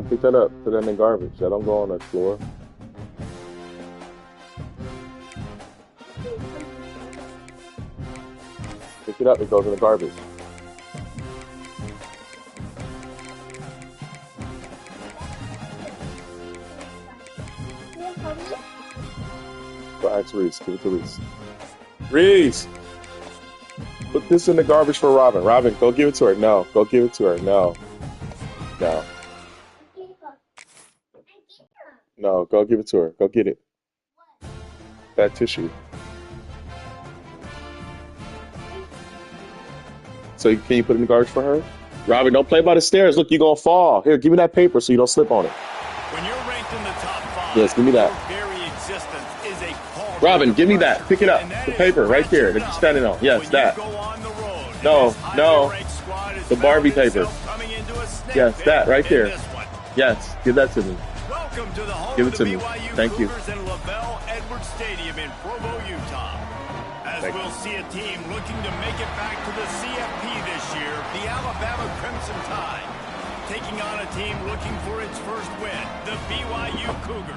Pick that up. Put that in the garbage. That don't go on the floor. Pick it up. It goes in the garbage. Go ask Reese. Give it to Reese. Reese! Put this in the garbage for Robin. Robin, go give it to her. No. Go give it to her. No. No. No, go give it to her. Go get it. That tissue. So can you put it in the garbage for her? Robin, don't play by the stairs. Look, you're going to fall. Here, give me that paper so you don't slip on it. When you're ranked in the top 5, yes, give me that. your very existence is a call. Robin, give me that. Pick it up. The paper right there that you're standing on. Yes, that. No, no. The Barbie paper. Yes, that right there. Yes, give that to me. Welcome to the home Give of it the to me. BYU Thank you. Cougars in LaBelle Edwards Stadium in Provo, Utah. As Thank we'll you. see a team looking to make it back to the CFP this year, the Alabama Crimson Tide, taking on a team looking for its first win, the BYU Cougars.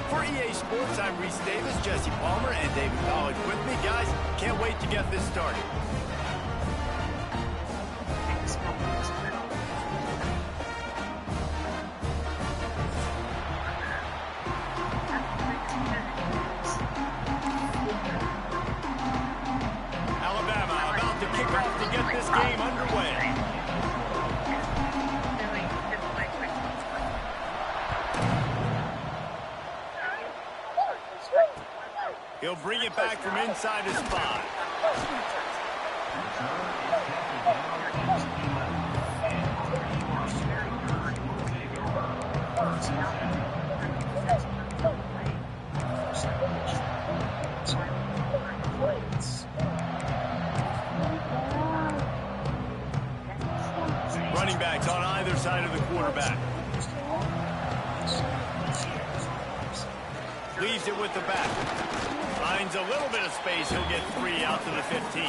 For EA Sports, I'm Reese Davis, Jesse Palmer, and David College with me. Guys, can't wait to get this started. Alabama about to kick off to get this game underway. He'll bring it back from inside his 5. Running backs on either side of the quarterback. Leaves it with the back. Finds a little bit of space. He'll get 3 out to the 15.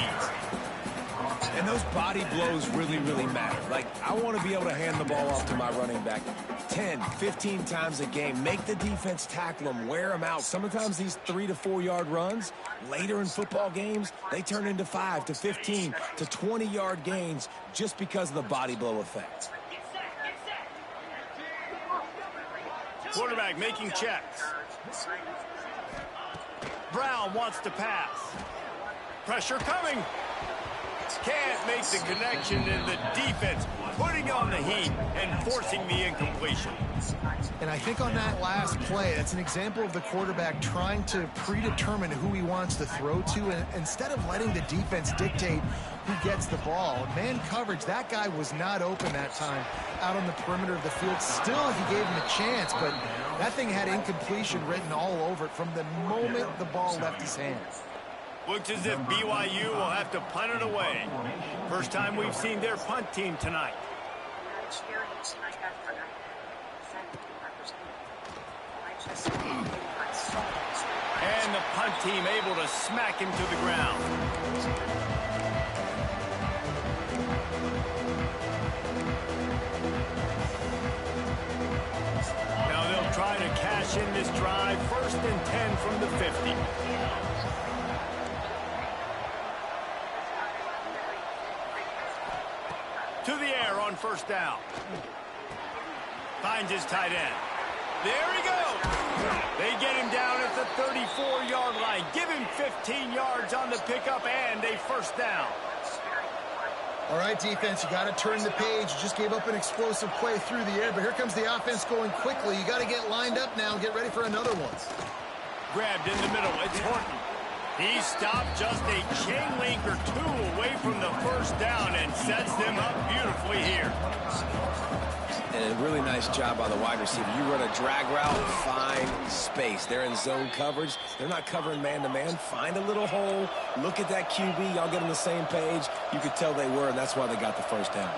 And those body blows really, really matter. Like, I want to be able to hand the ball off to my running back 10, 15 times a game. Make the defense tackle them, wear them out. Sometimes these 3 to 4 yard runs, later in football games, they turn into 5 to 15 to 20 yard gains just because of the body blow effect. Quarterback making checks. Brown wants to pass. Pressure coming. Can't make the connection, and the defense putting on the heat and forcing the incompletion. And I think on that last play, that's an example of the quarterback trying to predetermine who he wants to throw to, and instead of letting the defense dictate who gets the ball. Man coverage, that guy was not open that time out on the perimeter of the field. Still, he gave him a chance, but that thing had incompletion written all over it from the moment the ball left his hands. Looks as if BYU will have to punt it away. First time we've seen their punt team tonight. And the punt team able to smack him to the ground. Now they'll try to cash in this drive. 1st and 10 from the 50. To the air on 1st down. Finds his tight end. There he goes. They get him down at the 34-yard line. Give him 15 yards on the pickup and a 1st down. All right, defense, you got to turn the page. You just gave up an explosive play through the air, but here comes the offense going quickly. You got to get lined up now and get ready for another one. Grabbed in the middle. It's Horton. He stopped just a chain link or two away from the first down and sets them up beautifully here. And a really nice job by the wide receiver. You run a drag route, find space. They're in zone coverage. They're not covering man-to-man. Find a little hole. Look at that QB. Y'all get on the same page. You could tell they were, and that's why they got the first down.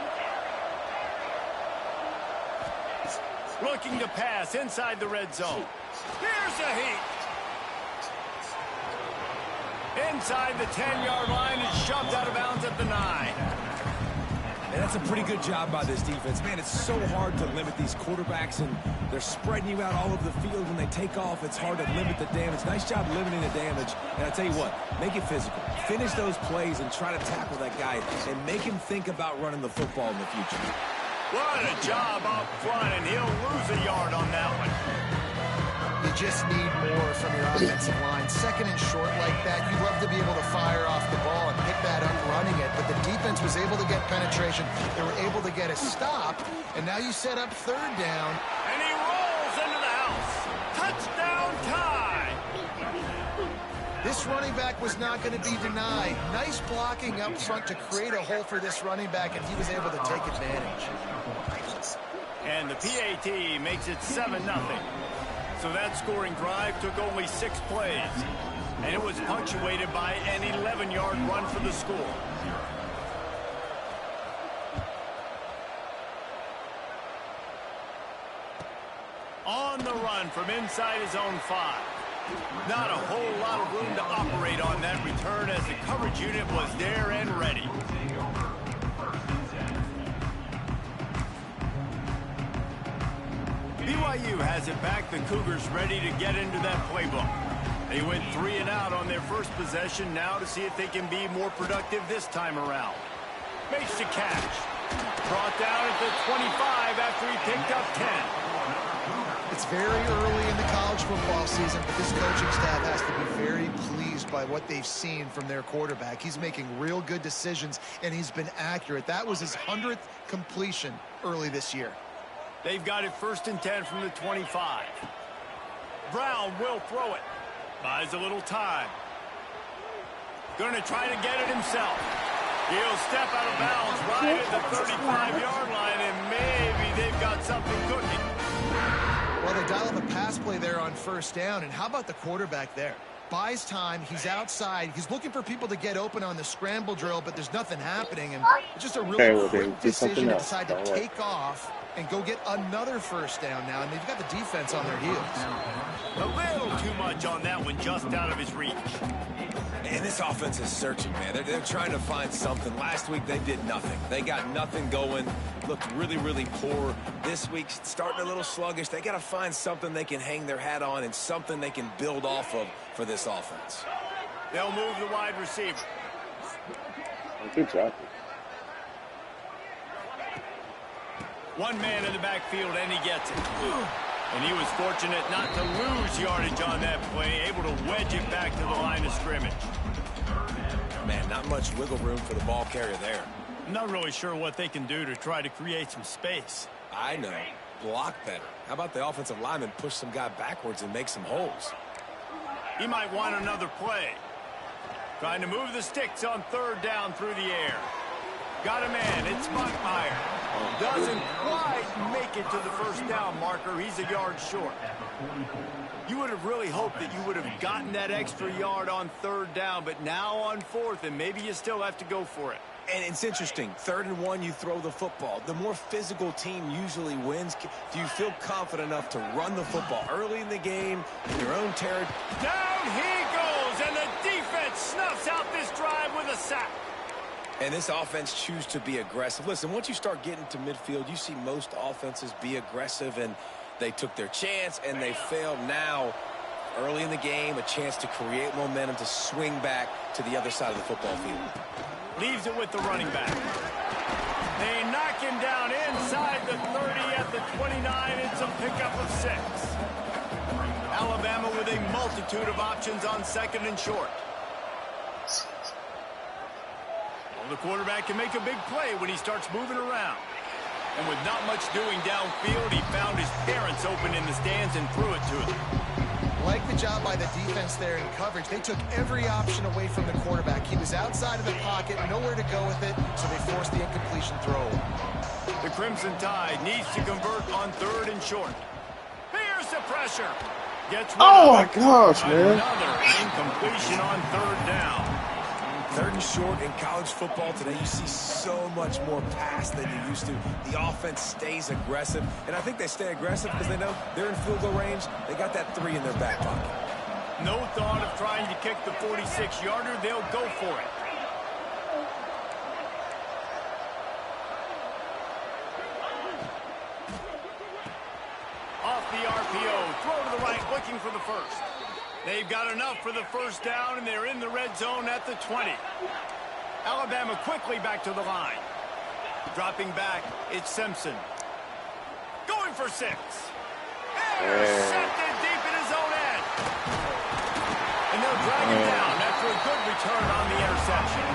Looking to pass inside the red zone. Here's a heat. Inside the 10-yard line, it's shoved out of bounds at the 9. And that's a pretty good job by this defense. Man, it's so hard to limit these quarterbacks, and they're spreading you out all over the field. When they take off, it's hard to limit the damage. Nice job limiting the damage. And I tell you what, make it physical. Finish those plays and try to tackle that guy and make him think about running the football in the future. What a job up front, and he'll lose a yard on that one. You just need more from your offensive line. Second and short like that, you'd love to be able to fire off the ball and pick that up running it, but the defense was able to get penetration. They were able to get a stop, and now you set up third down. And he rolls into the house. Touchdown tie. This running back was not going to be denied. Nice blocking up front to create a hole for this running back, and he was able to take advantage. And the PAT makes it 7-0. So that scoring drive took only 6 plays, and it was punctuated by an 11-yard run for the score. On the run from inside his own 5. Not a whole lot of room to operate on that return as the coverage unit was there and ready. BYU has it back. The Cougars ready to get into that playbook. They went 3 and out on their first possession, now to see if they can be more productive this time around. Makes the catch. Brought down at the 25 after he picked up 10. It's very early in the college football season, but this coaching staff has to be very pleased by what they've seen from their quarterback. He's making real good decisions, and he's been accurate. That was his 100th completion early this year. They've got it 1st and 10 from the 25. Brown will throw it. Buys a little time. Going to try to get it himself. He'll step out of bounds right at the 35-yard line, and maybe they've got something cooking. Well, they dial up a pass play there on 1st down, and how about the quarterback there? Buys time, he's outside, he's looking for people to get open on the scramble drill, but there's nothing happening, and it's just a really quick decision to decide to take off and go get another 1st down now, and they've got the defense on their heels. A little too much on that one, just out of his reach. And this offense is searching, man. They're trying to find something. Last week, they did nothing. They got nothing going. Looked really, really poor. This week, starting a little sluggish. They got to find something they can hang their hat on and something they can build off of for this offense. They'll move the wide receiver. Good job. One man in the backfield, and he gets it. And he was fortunate not to lose yardage on that play, able to wedge it back to the line of scrimmage. Man, not much wiggle room for the ball carrier there. I'm not really sure what they can do to try to create some space. I know. Block better. How about the offensive lineman push some guy backwards and make some holes? He might want another play. Trying to move the sticks on 3rd down through the air. Got a man. It's Buckmeyer. Doesn't quite make it to the 1st down marker. He's a yard short. You would have really hoped that you would have gotten that extra yard on 3rd down, but now on 4th, and maybe you still have to go for it. And it's interesting. 3rd and 1, you throw the football. The more physical team usually wins. Do you feel confident enough to run the football early in the game, in your own territory? Down he goes, and the defense snuffs out this drive with a sack. And this offense chooses to be aggressive. Listen, once you start getting to midfield, you see most offenses be aggressive, and they took their chance, and they failed. Now, early in the game, a chance to create momentum to swing back to the other side of the football field. Leaves it with the running back. They knock him down inside the 30 at the 29. It's a pickup of 6. Alabama with a multitude of options on 2nd and short. The quarterback can make a big play when he starts moving around. And with not much doing downfield, he found his parents open in the stands and threw it to them. Like the job by the defense there in coverage. They took every option away from the quarterback. He was outside of the pocket, nowhere to go with it, so they forced the incompletion throw. The Crimson Tide needs to convert on 3rd and short. Here's the pressure. Gets Oh my gosh, man. Another incompletion on 3rd down. 3rd and short in college football today, you see so much more pass than you used to. The offense stays aggressive, and I think they stay aggressive because they know they're in field goal range. They got that 3 in their back pocket. No thought of trying to kick the 46-yarder. They'll go for it. Off the RPO, throw to the right, looking for the first. They've got enough for the first down, and they're in the red zone at the 20. Alabama quickly back to the line. Dropping back, it's Simpson. Going for 6. Intercepted deep in his own end. And they'll drag him down after a good return on the interception.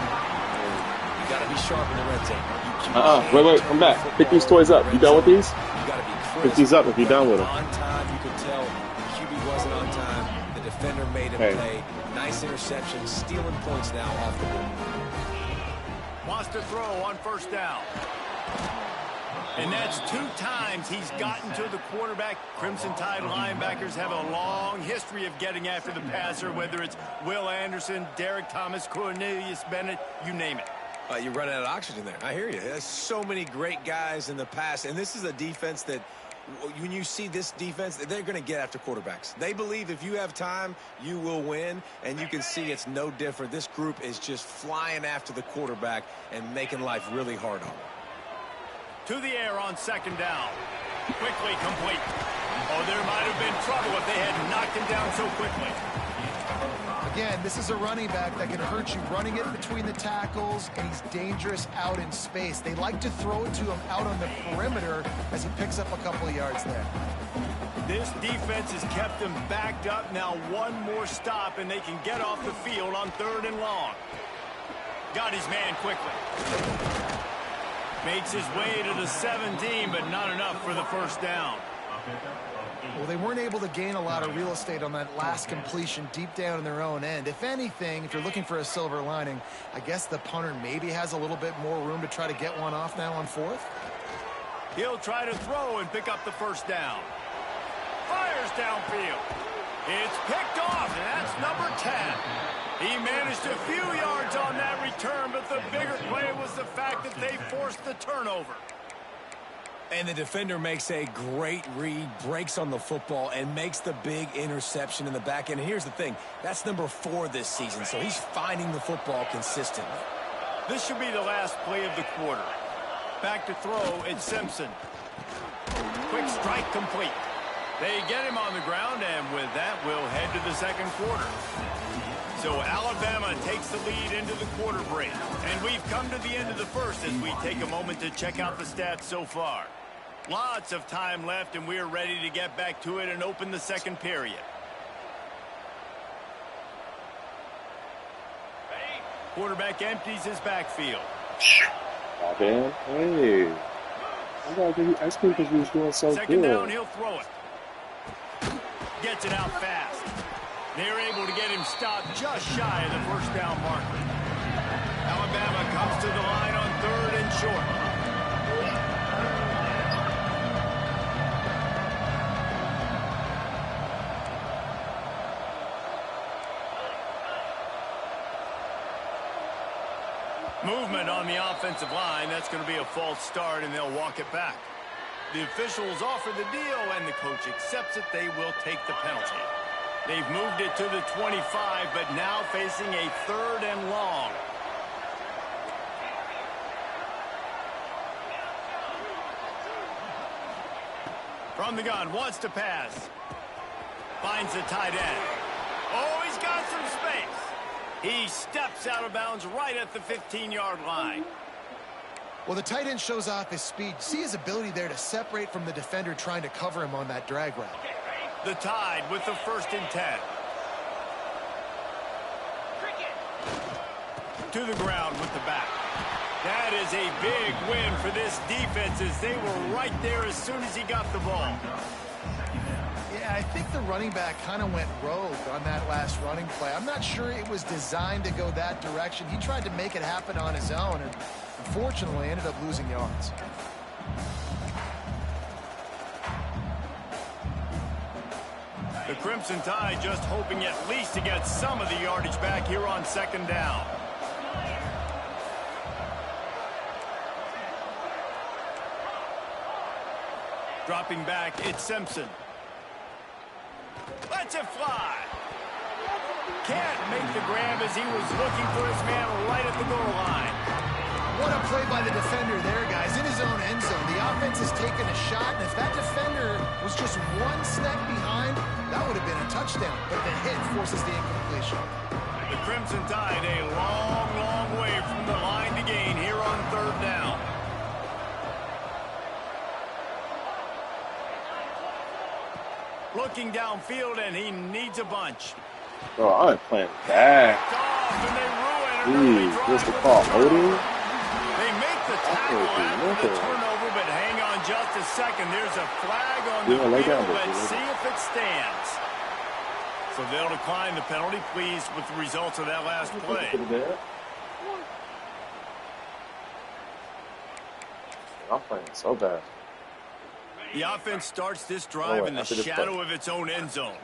You got to be sharp in the red zone. Wait, come back. Pick these toys up. You done with these? You got to be crisp. Pick these up if you're done with them. On time, you could tell the QB wasn't on time. The defender made him play. Nice interception, stealing points now off the board. Wants to throw on 1st down. And that's 2 times he's gotten to the quarterback. Crimson Tide linebackers have a long history of getting after the passer, whether it's Will Anderson, Derek Thomas, Cornelius Bennett, you name it. You run out of oxygen there. I hear you. There's so many great guys in the past, and this is a defense that when you see this defense, they're going to get after quarterbacks. They believe if you have time, you will win, and you can see it's no different. This group is just flying after the quarterback and making life really hard on them. To the air on 2nd down. Quickly complete. Oh, there might have been trouble if they had knocked him down so quickly. Again, this is a running back that can hurt you running it between the tackles, and he's dangerous out in space. They like to throw it to him out on the perimeter as he picks up a couple of yards there. This defense has kept them backed up. Now 1 more stop, and they can get off the field on 3rd and long. Got his man quickly. Makes his way to the 17, but not enough for the 1st down. Well, they weren't able to gain a lot of real estate on that last completion deep down in their own end. If anything, if you're looking for a silver lining, I guess the punter maybe has a little bit more room to try to get one off now on 4th. He'll try to throw and pick up the 1st down. Fires downfield. It's picked off, and that's number 10. He managed a few yards on that return, but the bigger play was the fact that they forced the turnover. And the defender makes a great read, breaks on the football, and makes the big interception in the back end. And here's the thing, that's number 4 this season, so he's finding the football consistently. This should be the last play of the quarter. Back to throw, it's Simpson. Quick strike complete. They get him on the ground, and with that, we'll head to the 2nd quarter. So Alabama takes the lead into the quarter break. And we've come to the end of the 1st as we take a moment to check out the stats so far. Lots of time left, and we're ready to get back to it and open the 2nd period. Quarterback empties his backfield. Oh, man. Hey. I gotta give you ice cream because we was doing so good. 2nd down, he'll throw it. Gets it out fast. They're able to get him stopped just shy of the 1st down marker. Alabama comes to the line on 3rd and short. Movement on the offensive line. That's going to be a false start, and they'll walk it back. The officials offer the deal, and the coach accepts it. They will take the penalty. They've moved it to the 25, but now facing a 3rd and long. From the gun, wants to pass. Finds the tight end. Oh, he's got some space. He steps out of bounds right at the 15-yard line. Well, the tight end shows off his speed. See his ability there to separate from the defender trying to cover him on that drag route. The Tide with the 1st and 10. To the ground with the back. That is a big win for this defense as they were right there as soon as he got the ball. Yeah, I think the running back kind of went rogue on that last running play. I'm not sure it was designed to go that direction. He tried to make it happen on his own, and unfortunately ended up losing yards. The Crimson Tide just hoping at least to get some of the yardage back here on second down. Dropping back, it's Simpson. Lets it fly. Can't make the grab as he was looking for his man right at the goal line. What a play by the defender there, guys. In his own end zone, the offense has taken a shot, and if that defender was just one step behind, that would have been a touchdown. But the hit forces the incompletion. The Crimson Tide a long, long way from the line to gain here on third down. Looking downfield, and he needs a bunch. Bro, I'm playing bad. What's the call? Holding? They make the tackle after the turnover, but hang on just a second. There's a flag on the field. Let's see if it stands. So they'll decline the penalty. Pleased with the results of that last play. I'm playing so bad. The offense starts this drive in the shadow of its own end zone.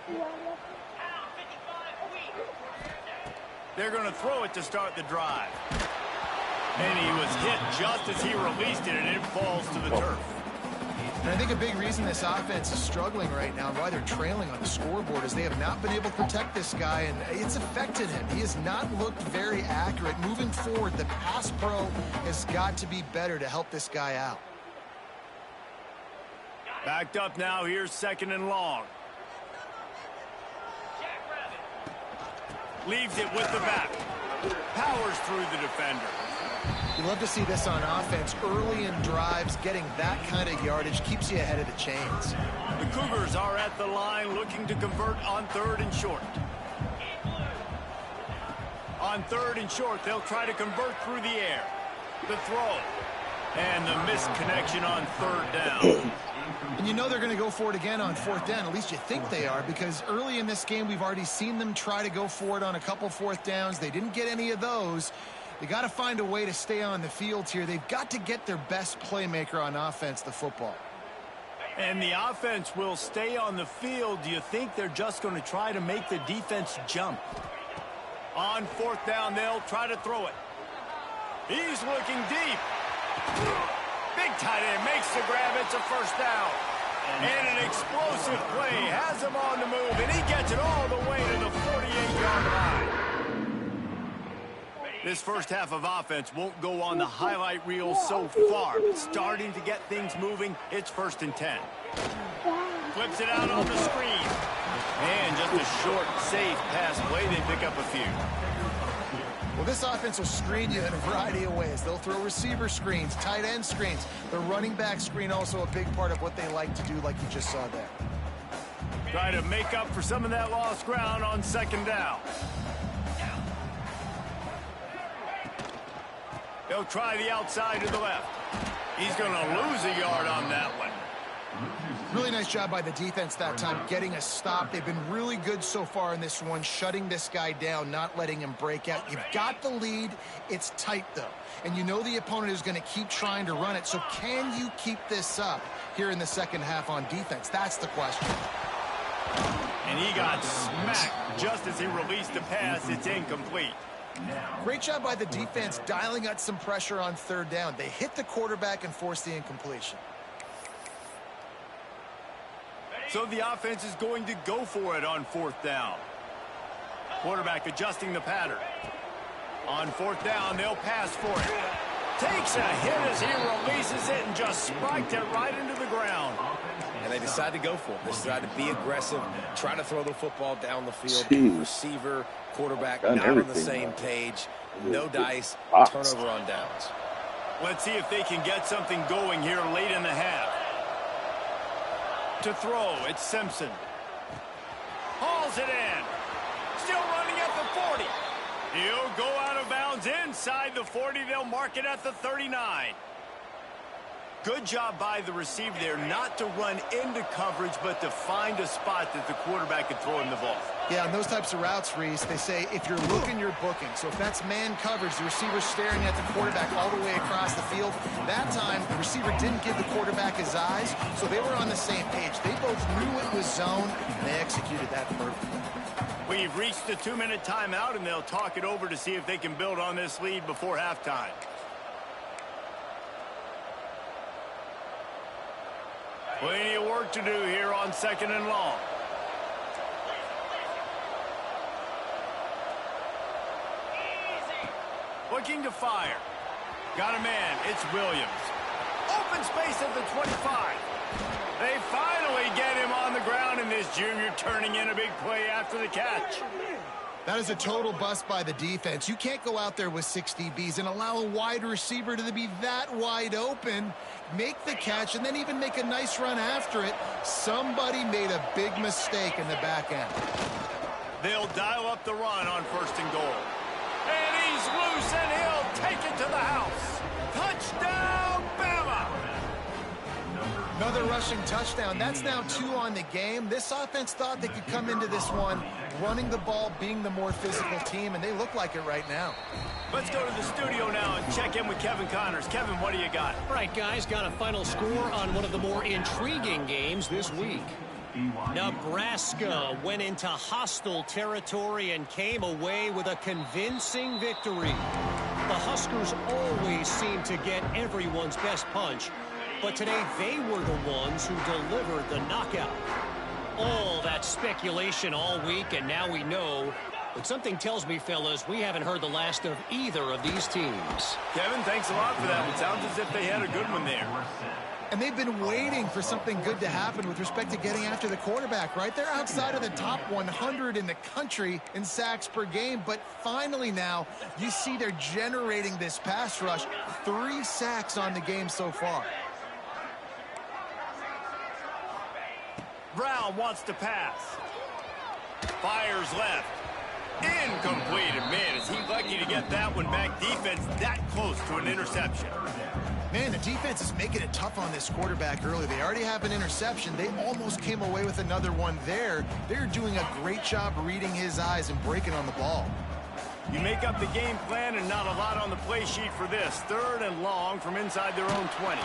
They're going to throw it to start the drive. And he was hit just as he released it, and it falls to the turf. And I think a big reason this offense is struggling right now and why they're trailing on the scoreboard is they have not been able to protect this guy, and it's affected him. He has not looked very accurate. Moving forward, the pass pro has got to be better to help this guy out. Backed up now, here's second and long. Leaves it with the back. Powers through the defender. You love to see this on offense. Early in drives, getting that kind of yardage keeps you ahead of the chains. The Cougars are at the line looking to convert on third and short. On third and short, they'll try to convert through the air. The throw. And the missed connection on third down. And you know they're going to go for it again on fourth down. At least you think they are, because early in this game, we've already seen them try to go for it on a couple fourth downs. They didn't get any of those. They got to find a way to stay on the field here. They've got to get their best playmaker on offense, the football. And the offense will stay on the field. Do you think they're just going to try to make the defense jump? On fourth down, they'll try to throw it. He's looking deep. Big tight end makes the grab. It's a first down. And an explosive play has him on the move, and he gets it all the way to the 48-yard line. This first half of offense won't go on the highlight reel so far, but starting to get things moving. It's 1st and 10. Flips it out on the screen. And just a short, safe pass play. They pick up a few. Well, this offense will screen you in a variety of ways. They'll throw receiver screens, tight end screens. The running back screen also a big part of what they like to do, like you just saw there. Try to make up for some of that lost ground on second down. They'll try the outside to the left. He's going to lose a yard on that one. Really nice job by the defense that time, getting a stop. They've been really good so far in this one, shutting this guy down, not letting him break out. You've got the lead. It's tight, though. And you know the opponent is going to keep trying to run it. So can you keep this up here in the second half on defense? That's the question. And he got smacked just as he released the pass. It's incomplete. Great job by the defense dialing out some pressure on third down. They hit the quarterback and forced the incompletion. So the offense is going to go for it on fourth down. Quarterback adjusting the pattern. On fourth down, they'll pass for it. Takes a hit as he releases it and just spiked it right into the ground. And they decide to go for it. They decide to be aggressive, try to throw the football down the field. Jeez. Receiver, quarterback, Done not on the everything, same man. page. No dice, turnover on downs. Let's see if they can get something going here late in the half. To throw, it's Simpson. Hauls it in. Still running at the 40. He'll go out of bounds inside the 40. They'll mark it at the 39. Good job by the receiver there not to run into coverage, but to find a spot that the quarterback could throw him the ball. Yeah, on those types of routes, Reese, they say if you're looking, you're booking. So if that's man coverage, the receiver's staring at the quarterback all the way across the field. That time, the receiver didn't give the quarterback his eyes, so they were on the same page. They both knew it was zone, and they executed that perfectly. We've reached the 2-minute timeout, and they'll talk it over to see if they can build on this lead before halftime. Plenty of work to do here on 2nd and long. Looking to fire. Got a man. It's Williams. Open space at the 25. They finally get him on the ground, and this junior turning in a big play after the catch. That is a total bust by the defense. You can't go out there with 6 DBs and allow a wide receiver to be that wide open, make the catch, and then even make a nice run after it. Somebody made a big mistake in the back end. They'll dial up the run on 1st and goal. And he's loose, and he'll take it to the house. Touchdown, Bama! Another rushing touchdown. That's now 2 on the game. This offense thought they could come into this one running the ball, being the more physical team, and they look like it right now. Let's go to the studio now and check in with Kevin Connors. Kevin, what do you got? All right, guys, got a final score on one of the more intriguing games this week. Nebraska went into hostile territory and came away with a convincing victory. The Huskers always seem to get everyone's best punch, but today they were the ones who delivered the knockout. All that speculation all week, and now we know. But something tells me, fellas, we haven't heard the last of either of these teams. Kevin, thanks a lot for that. It sounds as if they had a good one there. And they've been waiting for something good to happen with respect to getting after the quarterback, right? They're outside of the top 100 in the country in sacks per game, but finally now you see they're generating this pass rush. 3 sacks on the game so far. Brown wants to pass. Fires left. Incomplete. And man, is he lucky to get that one back. Defense that close to an interception. Man, the defense is making it tough on this quarterback early. They already have an interception. They almost came away with another one there. They're doing a great job reading his eyes and breaking on the ball. You make up the game plan and not a lot on the play sheet for this. 3rd and long from inside their own 20.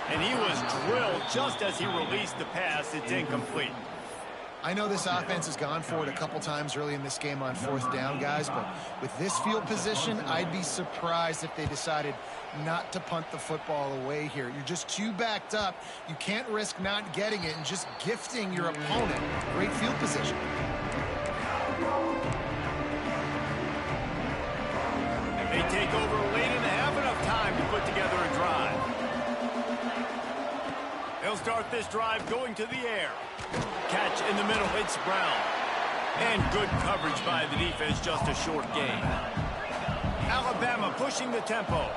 And he was drilled just as he released the pass. It's incomplete. I know this offense has gone for it a couple times early in this game on 4th down, guys, but with this field position, I'd be surprised if they decided not to punt the football away here. You're just too backed up. You can't risk not getting it and just gifting your opponent great field position. They take over late in the half, enough time to put together a drive. They'll start this drive going to the air. Catch in the middle, it's Brown. And good coverage by the defense, just a short gain. Alabama pushing the tempo.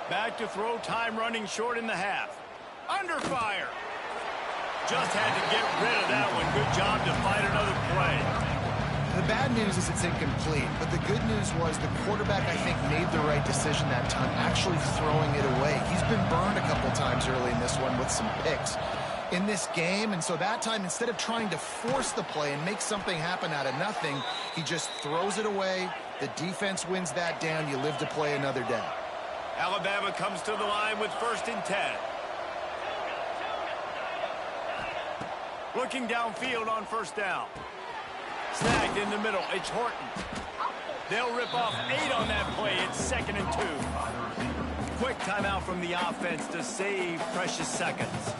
Back to throw, time running short in the half. Under fire. Just had to get rid of that one. Good job to fight another play. The bad news is it's incomplete, but the good news was the quarterback, I think, made the right decision that time, actually throwing it away. He's been burned a couple times early in this one with some picks in this game, and so that time, instead of trying to force the play and make something happen out of nothing, he just throws it away. The defense wins that down. You live to play another day. Alabama comes to the line with 1st and 10. Looking downfield on 1st down. Snagged in the middle. It's Horton. They'll rip off 8 on that play. It's 2nd and 2. Quick timeout from the offense to save precious seconds.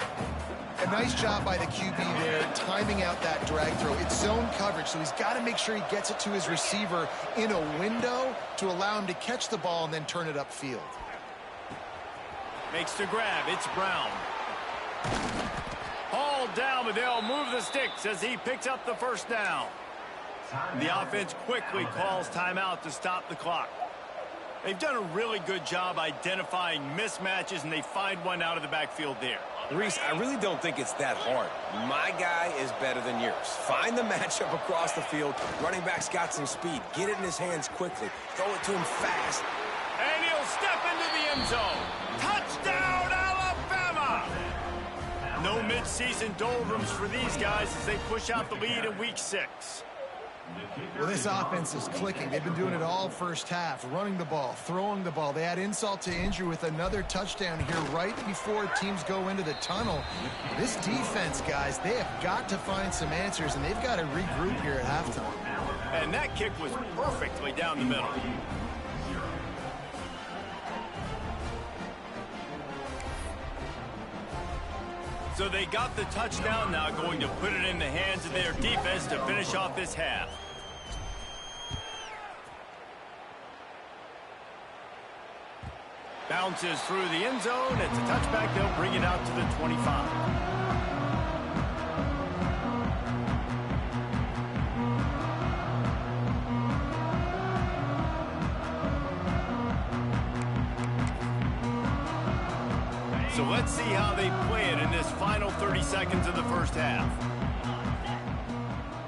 A nice job by the QB there, timing out that drag throw. It's zone coverage, so he's got to make sure he gets it to his receiver in a window to allow him to catch the ball and then turn it upfield. Makes the grab. It's Brown. Hauled down, but they'll move the sticks as he picks up the 1st down. The offense quickly calls timeout to stop the clock. They've done a really good job identifying mismatches, and they find one out of the backfield there. Reese, I really don't think it's that hard. My guy is better than yours. Find the matchup across the field. Running back's got some speed. Get it in his hands quickly. Throw it to him fast. And he'll step into the end zone. Touchdown, Alabama! No mid-season doldrums for these guys as they push out the lead in Week 6. Well, this offense is clicking. They've been doing it all first half, running the ball, throwing the ball. They add insult to injury with another touchdown here right before teams go into the tunnel. This defense, guys, they have got to find some answers, and they've got to regroup here at halftime. And that kick was perfectly down the middle. So they got the touchdown, now going to put it in the hands of their defense to finish off this half. Bounces through the end zone. It's a touchback. They'll bring it out to the 25. So let's see how they play it in this final 30 seconds of the first half.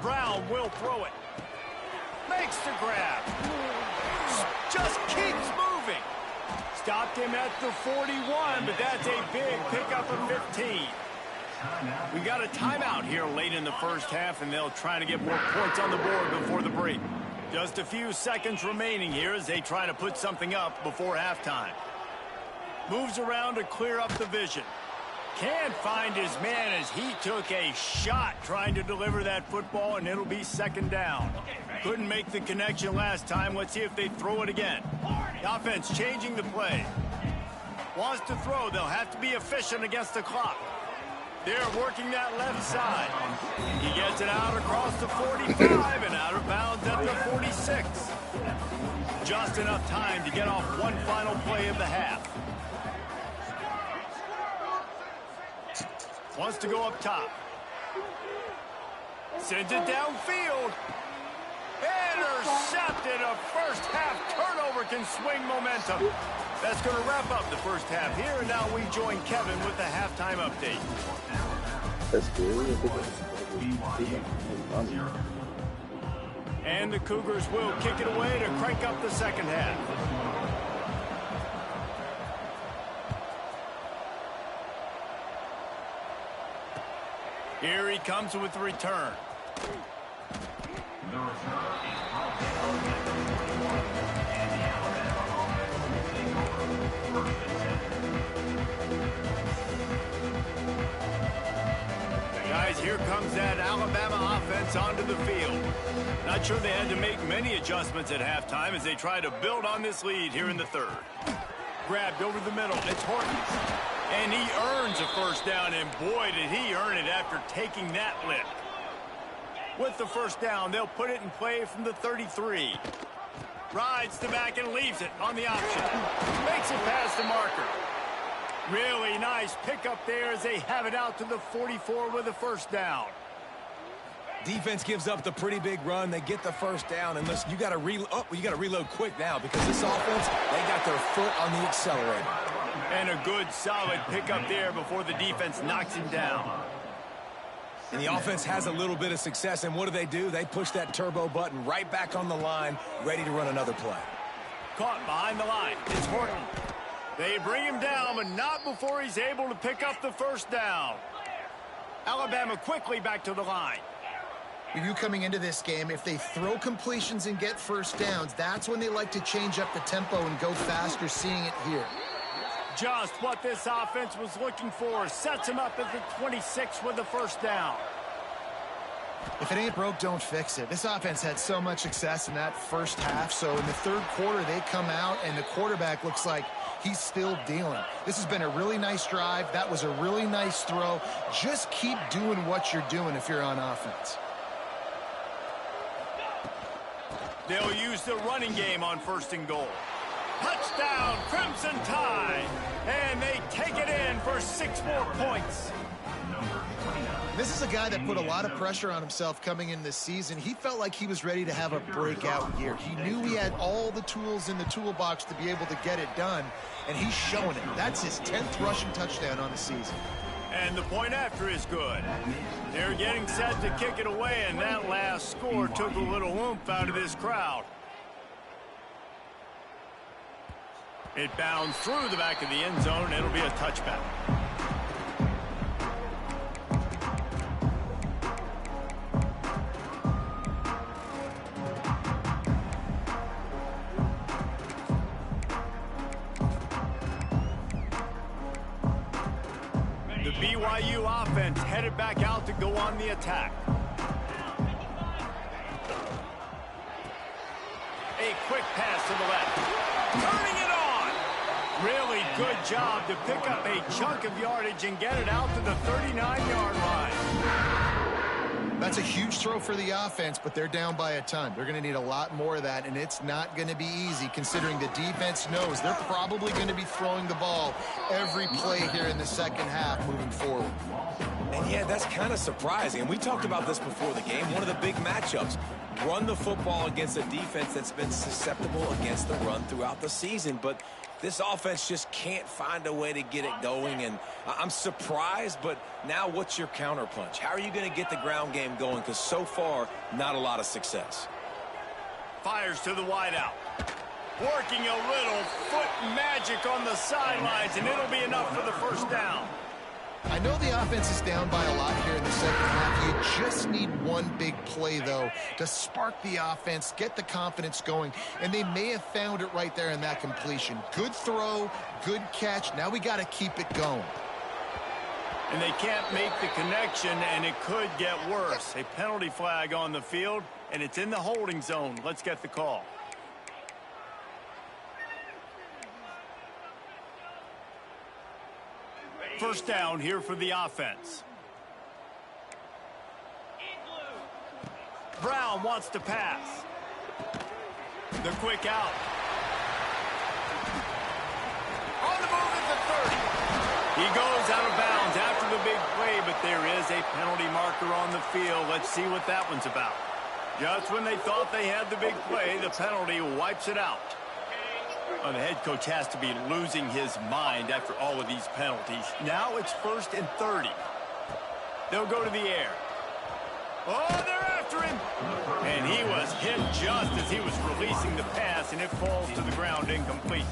Brown will throw it. Makes the grab. Just keeps moving. Stopped him at the 41, but that's a big pickup of 15. We got a timeout here late in the first half, and they'll try to get more points on the board before the break. Just a few seconds remaining here as they try to put something up before halftime. Moves around to clear up the vision. Can't find his man as he took a shot trying to deliver that football, and it'll be second down. Couldn't make the connection last time. Let's see if they throw it again. The offense changing the play. Wants to throw. They'll have to be efficient against the clock. They're working that left side. He gets it out across the 45 and out of bounds at the 46. Just enough time to get off one final play of the half. Wants to go up top. Sends it downfield. Intercepted. A first half turnover can swing momentum. That's going to wrap up the first half here. And now we join Kevin with the halftime update. That's good. And the Cougars will kick it away to crank up the second half. Here he comes with the return. Guys, here comes that Alabama offense onto the field. Not sure they had to make many adjustments at halftime as they try to build on this lead here in the third. Grabbed over the middle. It's Horton. And he earns a first down, and boy, did he earn it after taking that lift. With the first down, they'll put it in play from the 33. Rides the back and leaves it on the option. Makes it past the marker. Really nice pickup there as they have it out to the 44 with a first down. Defense gives up the pretty big run. They get the first down, and listen, you got to reload quick now because this offense, they got their foot on the accelerator. And a good, solid pickup there before the defense knocks him down. And the offense has a little bit of success, and what do? They push that turbo button right back on the line, ready to run another play. Caught behind the line. It's Horton. They bring him down, but not before he's able to pick up the first down. Alabama quickly back to the line. BYU coming into this game, if they throw completions and get first downs, that's when they like to change up the tempo and go faster, seeing it here. Just what this offense was looking for. Sets him up at the 26 with the first down. If it ain't broke, don't fix it. This offense had so much success in that first half, so in the third quarter, they come out, and the quarterback looks like he's still dealing. This has been a really nice drive. That was a really nice throw. Just keep doing what you're doing if you're on offense. They'll use the running game on first and goal. Touchdown, Crimson Tide. And they take it in for 6 more points. This is a guy that put a lot of pressure on himself coming in this season. He felt like he was ready to have a breakout year. He knew he had all the tools in the toolbox to be able to get it done, and he's showing it. That's his 10th rushing touchdown on the season. And the point after is good. They're getting set to kick it away, and that last score took a little oomph out of this crowd. It bounds through the back of the end zone, and it'll be a touchback. The BYU offense headed back out to go on the attack. A quick pass to the left. Turning it on. Really good job to pick up a chunk of yardage and get it out to the 39-yard line. That's a huge throw for the offense, but they're down by a ton. They're going to need a lot more of that, and it's not going to be easy considering the defense knows they're probably going to be throwing the ball every play here in the second half moving forward. And yeah, that's kind of surprising. And we talked about this before the game. One of the big matchups. Run the football against a defense that's been susceptible against the run throughout the season. But this offense just can't find a way to get it going. And I'm surprised, but now what's your counterpunch? How are you going to get the ground game going? Because so far, not a lot of success. Fires to the wideout. Working a little foot magic on the sidelines, and it'll be enough for the first down. I know the offense is down by a lot here in the second half. You just need one big play, though, to spark the offense, get the confidence going, and they may have found it right there in that completion. Good throw, good catch. Now we got to keep it going. And they can't make the connection, and it could get worse. A penalty flag on the field, and it's in the holding zone. Let's get the call. First down here for the offense. Brown wants to pass. The quick out. On the move at the 30. He goes out of bounds after the big play, but there is a penalty marker on the field. Let's see what that one's about. Just when they thought they had the big play, the penalty wipes it out. The head coach has to be losing his mind after all of these penalties. Now it's 1st and 30. They'll go to the air. Oh, they're after him. And he was hit just as he was releasing the pass, and it falls to the ground incomplete.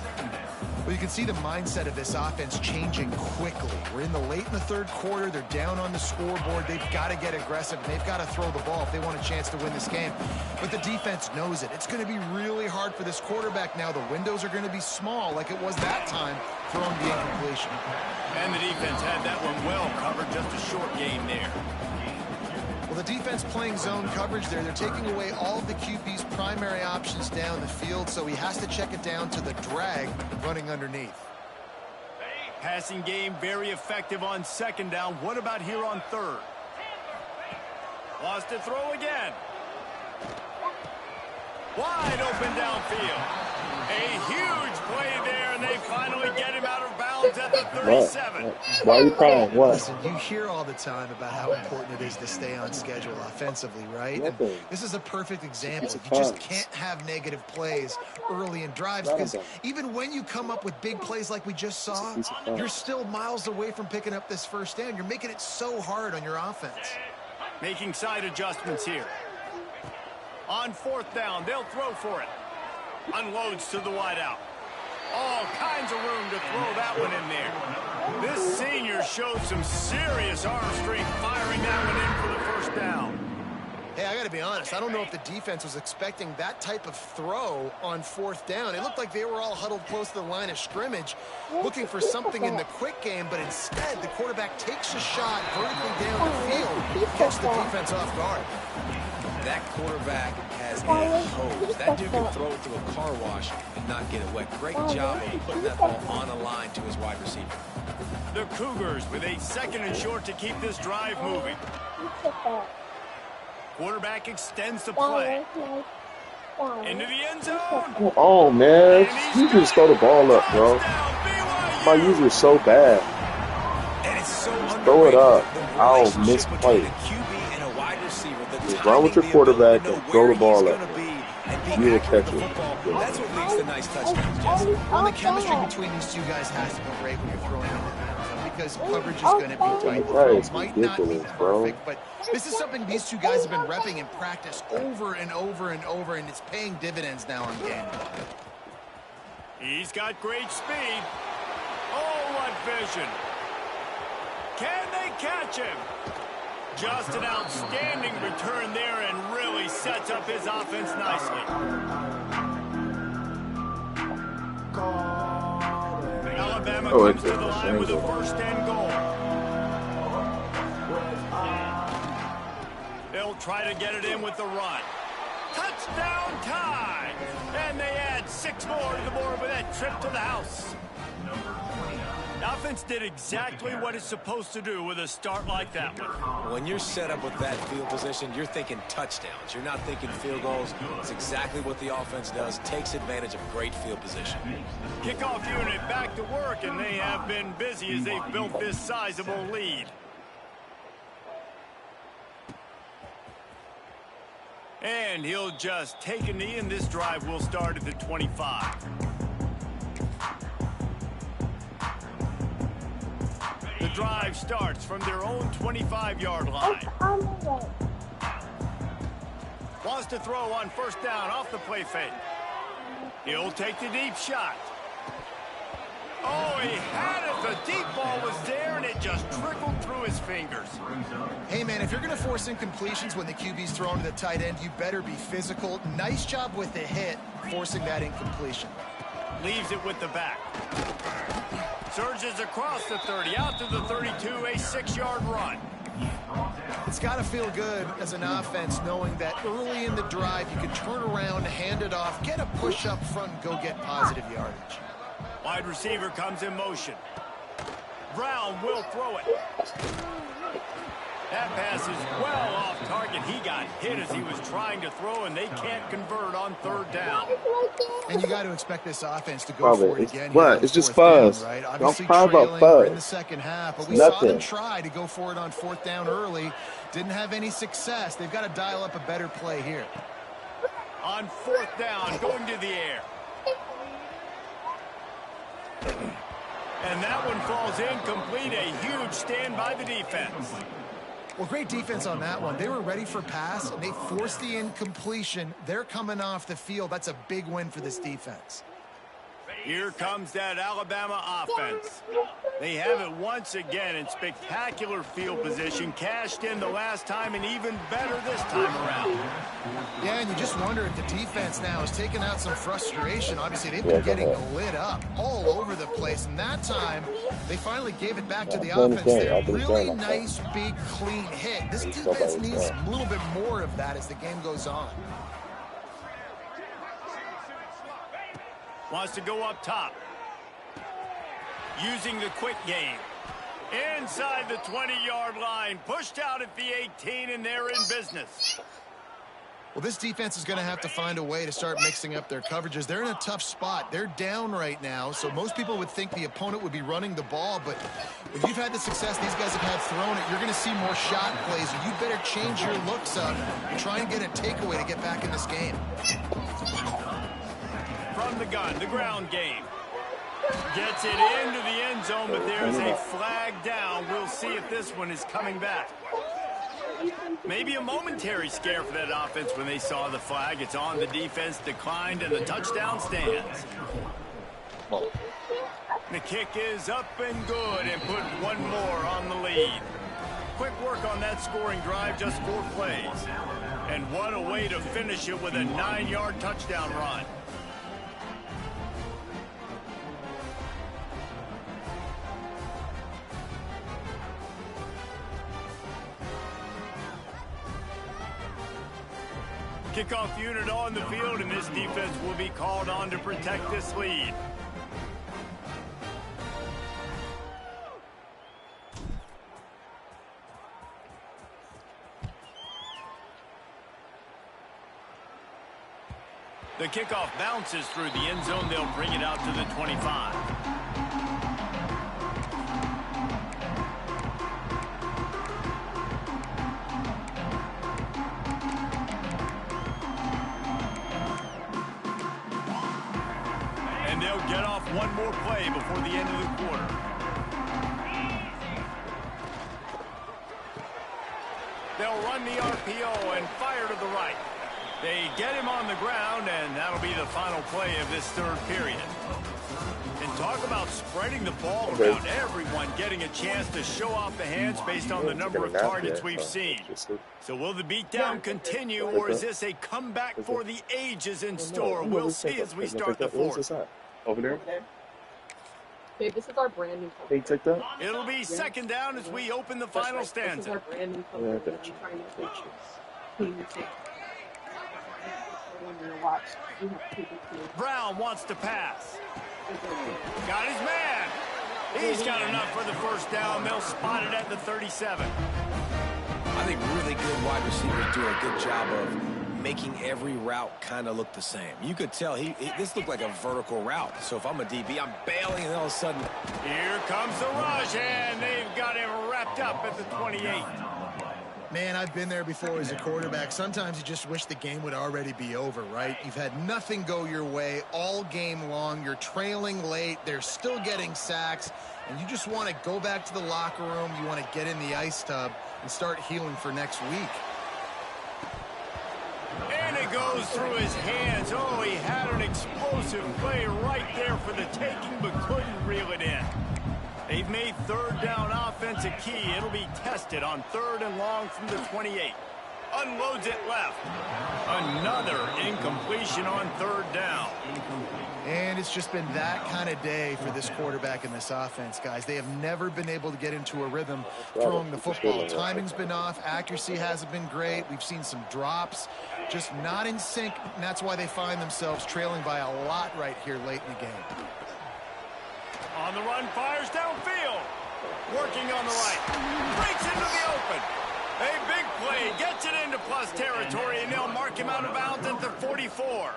Well, you can see the mindset of this offense changing quickly. We're in the late in the third quarter. They're down on the scoreboard. They've got to get aggressive, and they've got to throw the ball if they want a chance to win this game. But the defense knows it. It's going to be really hard for this quarterback now. The windows are going to be small like it was that time throwing the incompletion. And the defense had that one well covered. Just a short game there. Well, the defense playing zone coverage there. They're taking away all of the QB's primary options down the field, so he has to check it down to the drag running underneath. Passing game very effective on second down. What about here on third? Wants to throw again. Wide open downfield. A huge play there, and they finally get him out of bounds at the 37. Why are you crying? What? Listen, you hear all the time about how important it is to stay on schedule offensively, right? And this is a perfect example. You just can't have negative plays early in drives because even when you come up with big plays like we just saw, you're still miles away from picking up this first down. You're making it so hard on your offense. Making side adjustments here. On 4th down, they'll throw for it. Unloads to the wideout. All kinds of room to throw that one in there. This senior showed some serious arm strength firing that one in for the first down. Hey, I got to be honest. I don't know if the defense was expecting that type of throw on 4th down. It looked like they were all huddled close to the line of scrimmage, looking for something in the quick game, but instead the quarterback takes a shot vertically down the field, gets the defense off guard. That quarterback has a hose. That dude can throw it through a car wash and not get it wet. Great job of putting that ball on a line to his wide receiver. The Cougars with a 2nd and short to keep this drive moving. Quarterback extends the play. Into the end zone. Oh, man. You just throw the ball up, bro. My user is so bad. And it's It's so throw it underrated. up. The I'll relationship misplay. between a QB and a wide receiver. The Just run with your timing, the quarterback ability to know and throw where the ball he's up. going to be and be You will accurate catch with the it. football. That's what leads to nice touchdowns, Jesse. Well, the chemistry between these two guys has to be great when you're throwing into the end zone because coverage is going to be tight. The That throw is might not be ridiculous, bro. perfect, but this is something these two guys have been repping in practice over and over and over, and it's paying dividends now on game. He's got great speed. Oh, what vision. Can they catch him? Just an outstanding return there and really sets up his offense nicely. Alabama comes to the line with a first and goal. They'll try to get it in with the run. Touchdown time! And they add 6 more to the board with that trip to the house. The offense did exactly what it's supposed to do with a start like that one. When you're set up with that field position, you're thinking touchdowns. You're not thinking field goals. It's exactly what the offense does. Takes advantage of great field position. Kickoff unit back to work, and they have been busy as they've built this sizable lead. And he'll just take a knee, and this drive will start at the 25. The drive starts from their own 25-yard line. Wants to throw on first down off the play fake. He'll take the deep shot. Oh, he had it. The deep ball was there, and it just trickled through his fingers. Hey, man, if you're going to force incompletions when the QB's thrown to the tight end, you better be physical. Nice job with the hit, forcing that incompletion. Leaves it with the back. Surges across the 30, out to the 32, a 6-yard run. It's got to feel good as an offense knowing that early in the drive you can turn around, hand it off, get a push up front, and go get positive yardage. Wide receiver comes in motion. Brown will throw it. That pass is well off target. He got hit as he was trying to throw, and they can't convert on third down. And you got to expect this offense to go for it again. What? It's just fuzz. Down, right? Don't Obviously talk about trailing in the fuzz. second half, but we saw them try to go for it on fourth down early. Didn't have any success. They've got to dial up a better play here. On fourth down, going to the air. And that one falls incomplete. A huge stand by the defense. Well, great defense on that one. They were ready for pass, and they forced the incompletion. They're coming off the field. That's a big win for this defense. Here comes that Alabama offense. They have it once again in spectacular field position. Cashed in the last time and even better this time around. Yeah, and you just wonder if the defense now has taken out some frustration. Obviously, they've been getting lit up all over the place. And that time, they finally gave it back to the offense. There, really nice, big, clean hit. This defense needs a little bit more of that as the game goes on. Wants to go up top. Using the quick game. Inside the 20-yard line. Pushed out at the 18, and they're in business. Well, this defense is going to have to find a way to start mixing up their coverages. They're in a tough spot. They're down right now, so most people would think the opponent would be running the ball, but if you've had the success these guys have had throwing it, you're going to see more shot plays. You better change your looks up and try and get a takeaway to get back in this game. From the gun, the ground game. Gets it into the end zone, but there's a flag down. We'll see if this one is coming back. Maybe a momentary scare for that offense when they saw the flag. It's on, the defense declined, and the touchdown stands. The kick is up and good, and put one more on the lead. Quick work on that scoring drive, just 4 plays. And what a way to finish it with a 9-yard touchdown run. Kickoff unit on the field, and this defense will be called on to protect this lead. The kickoff bounces through the end zone. They'll bring it out to the 25. And they'll get off one more play before the end of the quarter. They'll run the RPO and fire to the right. They get him on the ground, and that'll be the final play of this third period. And talk about spreading the ball around, everyone getting a chance to show off the hands based on the number of targets we've seen. So will the beatdown continue, or is this a comeback for the ages in store? We'll see as we start the fourth. Over there? Okay, this is our brand new Can you take that? It'll be second down as we open the final stanza. This is our brand new Yeah, I I'm got you. trying to make clean your tape. When you're watch, you have to keep it clean. Brown wants to pass. Got his man. He's got enough for the first down. They'll spot it at the 37. I think really good wide receivers do a good job of making every route kind of look the same. You could tell this looked like a vertical route. So if I'm a DB, I'm bailing, and all of a sudden, Here comes the rush, and they've got him wrapped up at the 28. Man, I've been there before as a quarterback. Sometimes you just wish the game would already be over, right? You've had nothing go your way all game long. You're trailing late. They're still getting sacks. And you just want to go back to the locker room. You want to get in the ice tub and start healing for next week. And it goes through his hands. Oh, he had an explosive play right there for the taking, but couldn't reel it in. They've made third down offense a key. It'll be tested on 3rd and long from the 28. Unloads it left. Another incompletion on 3rd down. And it's just been that kind of day for this quarterback and this offense, guys. They have never been able to get into a rhythm throwing the football. Timing's been off. Accuracy hasn't been great. We've seen some drops. Just not in sync, and that's why they find themselves trailing by a lot right here late in the game. On the run, fires downfield. Working on the right. Breaks into the open. A big play. Gets it into plus territory, and they'll mark him out of bounds at the 44.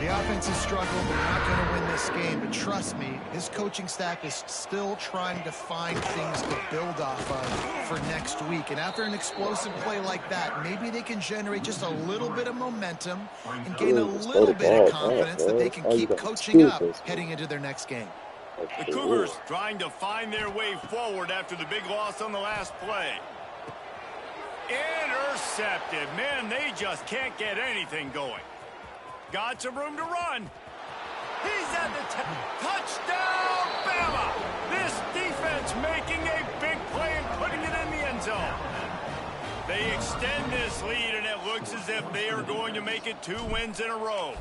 The offense is struggling. They're not going to win this game, but trust me, his coaching staff is still trying to find things to build off of for next week. And after an explosive play like that, maybe they can generate just a little bit of momentum and gain a little bit of confidence that they can keep coaching up heading into their next game. The Cougars trying to find their way forward after the big loss on the last play. Intercepted. Man, they just can't get anything going. Got some room to run. He's at the touchdown, Bama! This defense making a big play and putting it in the end zone. They extend this lead, and it looks as if they are going to make it 2 wins in a row.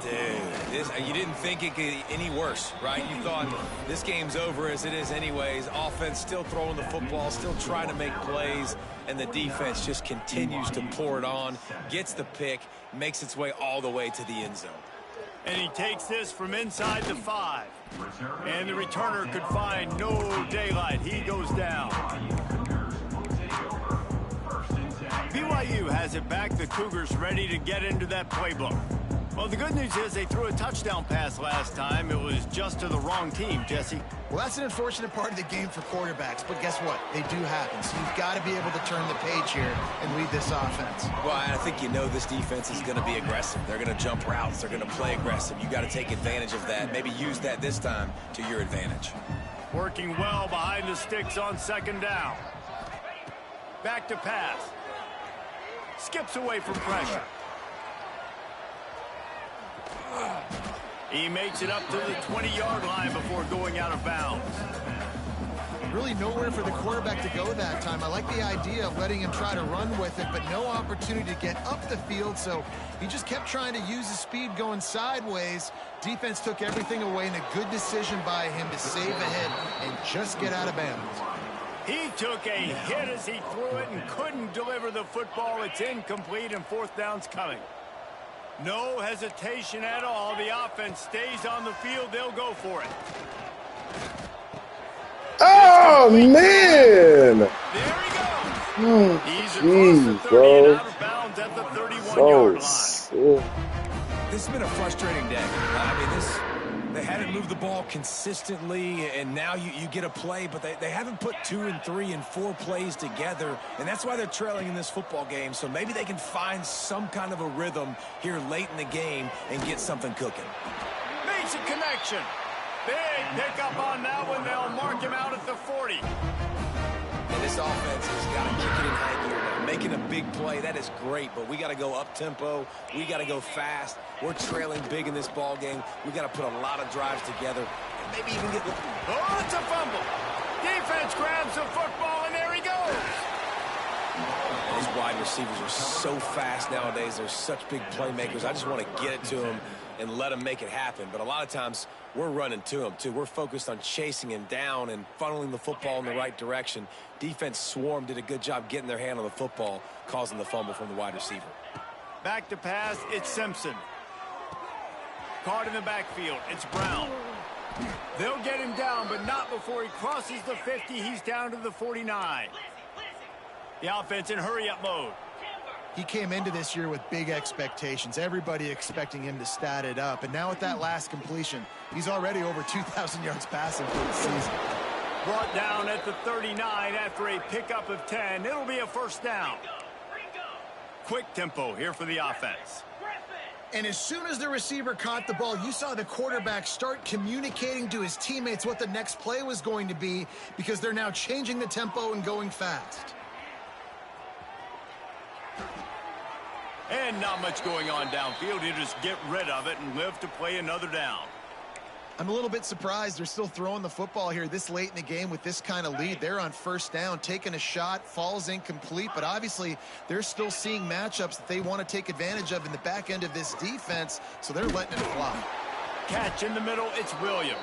dude, you didn't think it could get any worse, right? You thought this game's over as it is anyways. Offense still throwing the football, still trying to make plays, and the defense just continues to pour it on, gets the pick, makes its way all the way to the end zone. And he takes this from inside the 5. And the returner could find no daylight. He goes down. BYU has it back. The Cougars ready to get into that playbook. Well, the good news is they threw a touchdown pass last time. It was just to the wrong team, Jesse. Well, that's an unfortunate part of the game for quarterbacks, but guess what? They do happen. So you've got to be able to turn the page here and lead this offense. Well, I think you know this defense is going to be aggressive. They're going to jump routes. They're going to play aggressive. You got to take advantage of that. Maybe use that this time to your advantage. Working well behind the sticks on 2nd down. Back to pass. Skips away from pressure. He makes it up to the 20-yard line before going out of bounds. Really nowhere for the quarterback to go that time. I like the idea of letting him try to run with it, but no opportunity to get up the field, so he just kept trying to use his speed going sideways. Defense took everything away, and a good decision by him to save a hit and just get out of bounds. He took a hit as he threw it and couldn't deliver the football. It's incomplete, and 4th down's coming. No hesitation at all. The offense stays on the field. They'll go for it. Oh, man! There he goes. Oh, He's across the 30 bro. and out of bounds at the 31-yard line. This has been a frustrating day. I mean, they haven't moved the ball consistently, and now you get a play, but they haven't put 2 and 3 and 4 plays together, and that's why they're trailing in this football game. So maybe they can find some kind of a rhythm here late in the game and get something cooking. Makes a connection. Big pickup on that one. They'll mark him out at the 40. And this offense has got to kick it in high gear now. Making a big play, that is great, but we got to go up-tempo. We got to go fast. We're trailing big in this ball game. We got to put a lot of drives together and maybe even get... Oh, it's a fumble. Defense grabs the football, and there he goes. These wide receivers are so fast nowadays. They're such big playmakers. I just want to get it to them and let them make it happen. But a lot of times, we're running to them, too. We're focused on chasing him down and funneling the football in the right direction. Defense swarm did a good job getting their hand on the football, causing the fumble from the wide receiver. Back to pass, it's Simpson. Caught in the backfield, it's Brown. They'll get him down, but not before he crosses the 50. He's down to the 49. The offense in hurry-up mode. He came into this year with big expectations. Everybody expecting him to stat it up. And now with that last completion, he's already over 2,000 yards passing for the season. Brought down at the 39 after a pickup of 10. It'll be a first down. Quick tempo here for the offense. And as soon as the receiver caught the ball, you saw the quarterback start communicating to his teammates what the next play was going to be, because they're now changing the tempo and going fast. And not much going on downfield. You just get rid of it and live to play another down. I'm a little bit surprised they're still throwing the football here this late in the game with this kind of lead. They're on first down, taking a shot, falls incomplete, but obviously they're still seeing matchups that they want to take advantage of in the back end of this defense, so they're letting it fly. Catch in the middle, it's Williams.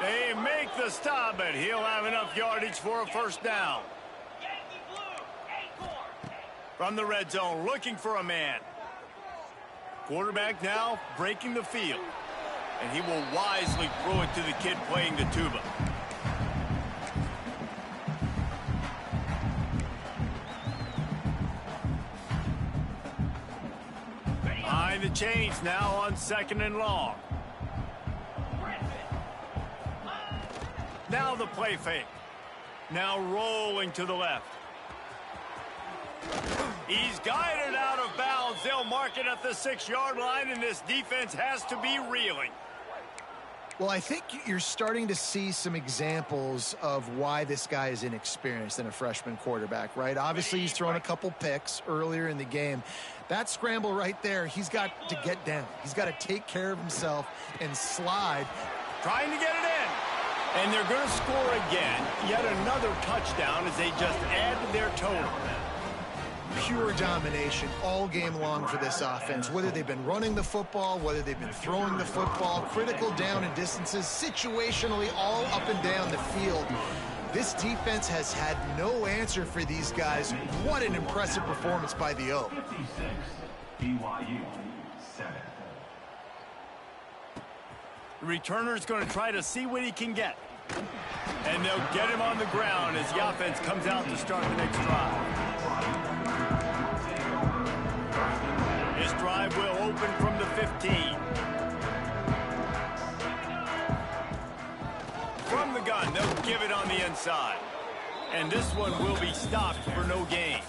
They make the stop, but he'll have enough yardage for a first down. From the red zone, looking for a man. Quarterback now breaking the field. And he will wisely throw it to the kid playing the tuba. Behind the chains now on 2nd and long. Now the play fake. Now rolling to the left. He's guided out of bounds. They'll mark it at the 6-yard line, and this defense has to be reeling. Well, I think you're starting to see some examples of why this guy is inexperienced in a freshman quarterback, right? Obviously, he's thrown a couple picks earlier in the game. That scramble right there, he's got to get down. He's got to take care of himself and slide. Trying to get it in. And they're going to score again. Yet another touchdown as they just add to their total. Pure domination all game long for this offense, whether they've been running the football, whether they've been throwing the football, critical down and distances, situationally all up and down the field. This defense has had no answer for these guys. What an impressive performance by the O. BYU 7. The returner's going to try to see what he can get. And they'll get him on the ground as the offense comes out to start the next drive. This drive will open from the 15. From the gun, they'll give it on the inside. And this one will be stopped for no gain.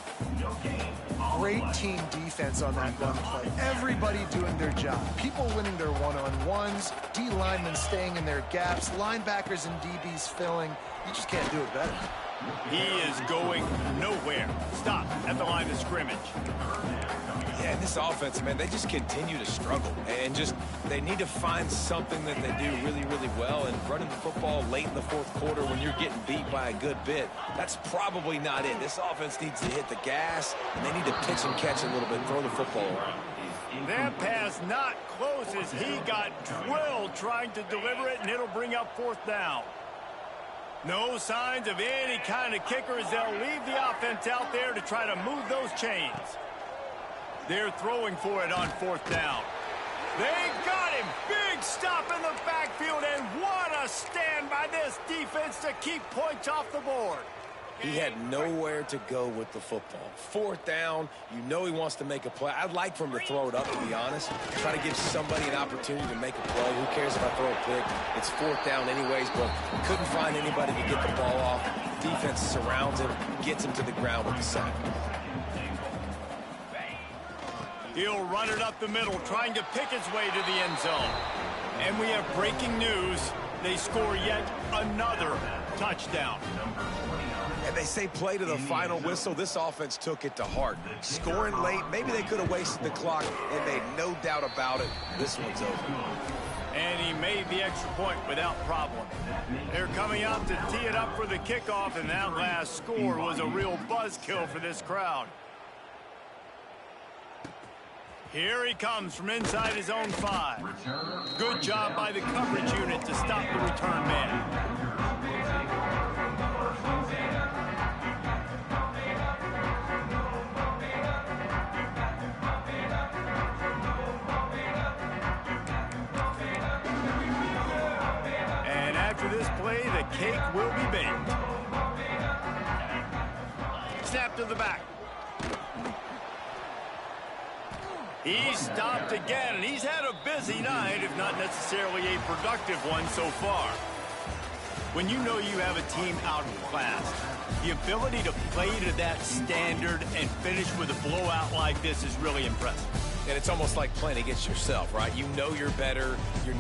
Great team defense on that run play. Everybody doing their job. People winning their one-on-ones, D linemen staying in their gaps, linebackers and DBs filling. You just can't do it better. He is going nowhere. Stop at the line of scrimmage. Yeah, and this offense, man, they just continue to struggle. And just, they need to find something that they do really, really well. And running the football late in the fourth quarter when you're getting beat by a good bit, that's probably not it. This offense needs to hit the gas, and they need to pitch and catch a little bit, throw the football around. That pass not close as he got drilled trying to deliver it, and it'll bring up fourth down. No signs of any kind of kicker as they'll leave the offense out there to try to move those chains. They're throwing for it on fourth down. They got him. Big stop in the backfield, and what a stand by this defense to keep points off the board. He had nowhere to go with the football. 4th down, you know he wants to make a play. I'd like for him to throw it up, to be honest. Try to give somebody an opportunity to make a play. Who cares if I throw a pick? It's 4th down anyways, but couldn't find anybody to get the ball off. Defense surrounds him, gets him to the ground with the sack. He'll run it up the middle, trying to pick his way to the end zone. And we have breaking news. They score yet another touchdown. And they say play to the final whistle. This offense took it to heart. Scoring late, maybe they could have wasted the clock, and made no doubt about it. This one's over. And he made the extra point without problem. They're coming out to tee it up for the kickoff, and that last score was a real buzzkill for this crowd. Here he comes from inside his own 5. Good job by the coverage unit to stop the return man. And after this play, the cake will be baked. Snap to the back. He's stopped again, and he's had a busy night, if not necessarily a productive one so far. When you know you have a team outclassed, the ability to play to that standard and finish with a blowout like this is really impressive. And it's almost like playing against yourself, right? You know you're better. You're